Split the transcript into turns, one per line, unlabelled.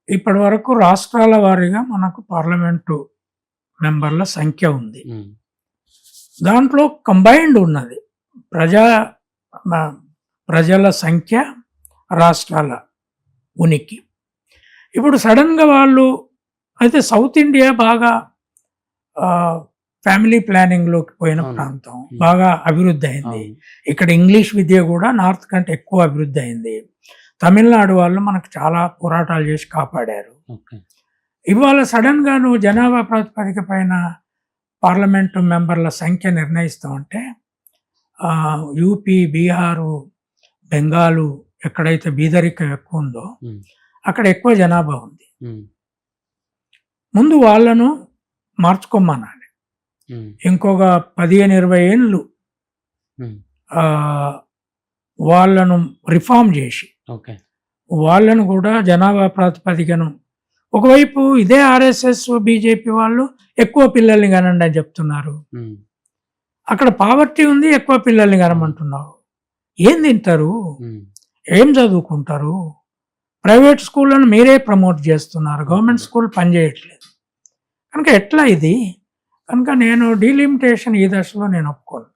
ఇప్పటి వరకు రాష్ట్రాల వారీగా మనకు పార్లమెంటు మెంబర్ల సంఖ్య ఉంది.
ఉమ్,
దాంట్లో కంబైన్డ్ ఉన్నది. ప్రజా ప్రజల సంఖ్య, రాష్ట్రాల ఉనికి. ఇప్పుడు సడన్గా వాళ్ళు అయితే సౌత్ ఇండియా బాగా ఫ్యామిలీ ప్లానింగ్లోకి పోయిన
అవును.
ప్రాంతం, బాగా అభివృద్ధి అయింది.
అవును.
ఇక్కడ ఇంగ్లీష్ విద్య కూడా నార్త్ కంటే ఎక్కువ అభివృద్ధి అయింది. తమిళనాడు వాళ్ళు మనకు చాలా పోరాటాలు చేసి కాపాడారు.
ఓకే.
ఇవాళ సడన్గా నువ్వు జనాభా ప్రాతిపదిక పైన పార్లమెంటు మెంబర్ల సంఖ్య నిర్ణయిస్తామంటే యూపీ, బీహారు, బెంగాలు ఎక్కడైతే బీదరికం ఎక్కువ ఉందో
ఉమ్,
అక్కడ ఎక్కువ జనాభా ఉంది.
ఉమ్,
ముందు వాళ్ళను మార్చుకోమనాలి.
ఉమ్,
ఇంకొక 15-20 ఏళ్ళు
ఉమ్,
వాళ్ళను రిఫార్మ్ చేసి
ఓకే.
వాళ్ళను కూడా జనాభా ప్రాతిపదికను ఒకవైపు ఇదే ఆర్ఎస్ఎస్, బీజేపీ వాళ్ళు ఎక్కువ పిల్లల్ని కనండి అని చెప్తున్నారు.
ఉమ్,
అక్కడ పావర్టీ ఉంది, ఎక్కువ పిల్లల్ని కనమంటున్నావు. ఏం తింటారు,
ఉమ్,
ఏం చదువుకుంటారు? ప్రైవేట్ స్కూళ్ళను మీరే ప్రమోట్ చేస్తున్నారు, గవర్నమెంట్ స్కూల్ పనిచేయట్లేదు. కనుక ఎట్లా ఇది? కనుక నేను డీలిమిటేషన్ ఈ దశలో నేను ఒప్పుకోను.